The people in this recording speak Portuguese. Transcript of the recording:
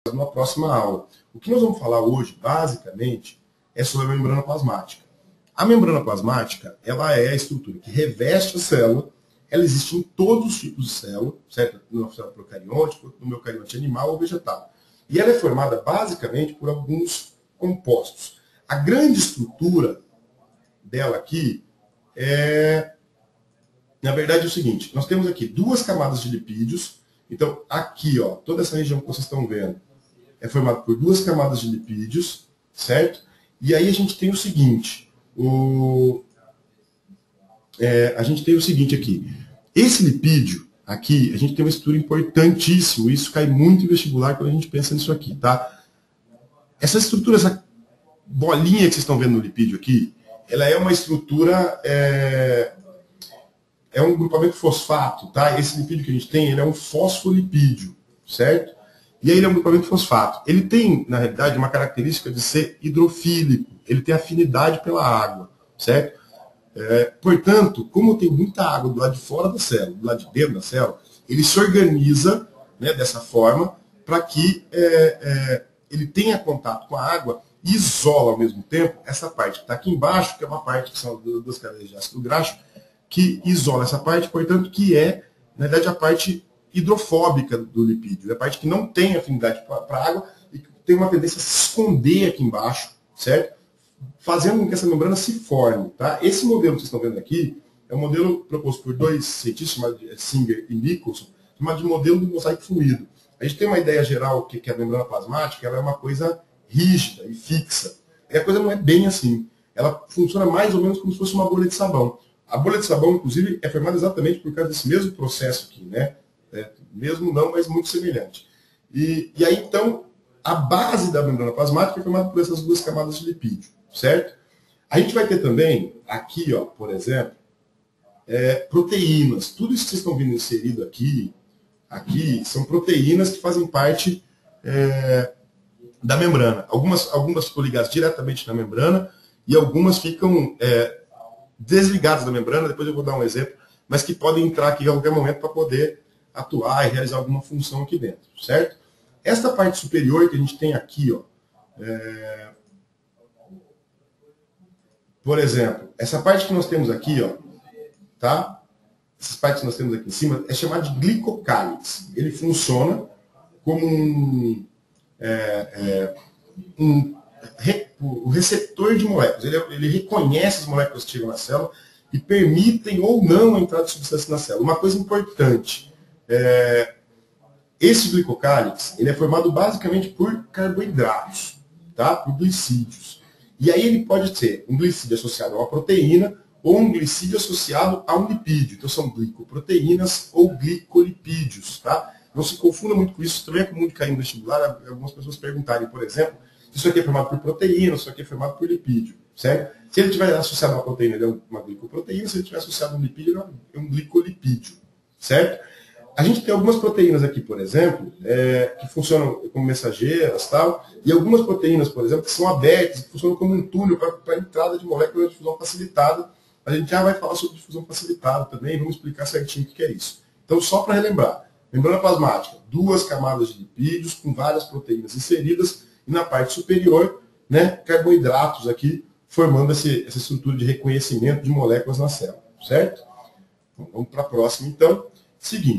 numa próxima aula. O que nós vamos falar hoje, basicamente, é sobre a membrana plasmática. A membrana plasmática, ela é a estrutura que reveste a célula, ela existe em todos os tipos de célula, certo? No célula procarionte, no eucarionte animal ou vegetal. E ela é formada basicamente por alguns compostos. A grande estrutura dela aqui na verdade, é o seguinte, nós temos aqui duas camadas de lipídios. Então, aqui, ó, toda essa região que vocês estão vendo é formada por duas camadas de lipídios, certo? E aí a gente tem o seguinte, a gente tem o seguinte aqui. Esse lipídio aqui, a gente tem uma estrutura importantíssima, isso cai muito em vestibular quando a gente pensa nisso aqui, tá? Essa estrutura, essa bolinha que vocês estão vendo no lipídio aqui, ela é uma estrutura, é um grupamento fosfato, tá? Esse lipídio que a gente tem, ele é um fosfolipídio, certo? E aí ele é um grupamento fosfato. Ele tem, na realidade, uma característica de ser hidrofílico. Ele tem afinidade pela água, certo? Portanto, como tem muita água do lado de fora da célula, do lado de dentro da célula, ele se organiza, né, dessa forma para que ele tenha contato com a água e isola ao mesmo tempo essa parte que está aqui embaixo, que é uma parte que são duas cadeias de ácido graxo, que isola essa parte, portanto, que é, na verdade, a parte hidrofóbica do lipídio. É a parte que não tem afinidade para a água e que tem uma tendência a se esconder aqui embaixo, certo? Fazendo com que essa membrana se forme, tá? Esse modelo que vocês estão vendo aqui é um modelo proposto por dois cientistas, chamados Singer e Nicholson, chamado de modelo do mosaico fluido. A gente tem uma ideia geral que a membrana plasmática ela é uma coisa rígida e fixa. E a coisa não é bem assim. Ela funciona mais ou menos como se fosse uma bolha de sabão. A bolha de sabão, inclusive, é formada exatamente por causa desse mesmo processo aqui, né? Mesmo não, mas muito semelhante. E aí, então, a base da membrana plasmática é formada por essas duas camadas de lipídio, certo? A gente vai ter também, aqui, ó, por exemplo, proteínas. Tudo isso que vocês estão vendo inserido aqui são proteínas que fazem parte da membrana. Algumas ficam ligadas diretamente na membrana e algumas ficam desligadas da membrana, depois eu vou dar um exemplo, mas que podem entrar aqui a qualquer momento para poder atuar e realizar alguma função aqui dentro, certo? Esta parte superior que a gente tem aqui, ó, por exemplo, essa parte que nós temos aqui, ó, tá? Essas partes que nós temos aqui em cima é chamada de glicocálix. Ele funciona como o receptor de moléculas. Ele reconhece as moléculas que chegam na célula e permitem ou não a entrada de substância na célula. Uma coisa importante, esse glicocálix ele é formado basicamente por carboidratos, tá? Por glicídios. E aí ele pode ser um glicídio associado a uma proteína ou um glicídio associado a um lipídio. Então são glicoproteínas ou glicolipídios, tá? Não se confunda muito com isso, também é comum de cair no vestibular, algumas pessoas perguntarem, por exemplo, isso aqui é formado por proteína, isso aqui é formado por lipídio, certo? Se ele estiver associado a uma proteína, ele é uma glicoproteína, se ele estiver associado a um lipídio, ele é um glicolipídio, certo? A gente tem algumas proteínas aqui, por exemplo, que funcionam como mensageiras, tal, e algumas proteínas, por exemplo, que são abertas, que funcionam como um túnel para a entrada de moléculas de difusão facilitada. A gente já vai falar sobre difusão facilitada também, vamos explicar certinho o que é isso. Então, só para relembrar, membrana plasmática, duas camadas de lipídios com várias proteínas inseridas, e na parte superior, né, carboidratos aqui, formando essa estrutura de reconhecimento de moléculas na célula, certo? Então, vamos para a próxima, então. Seguinte.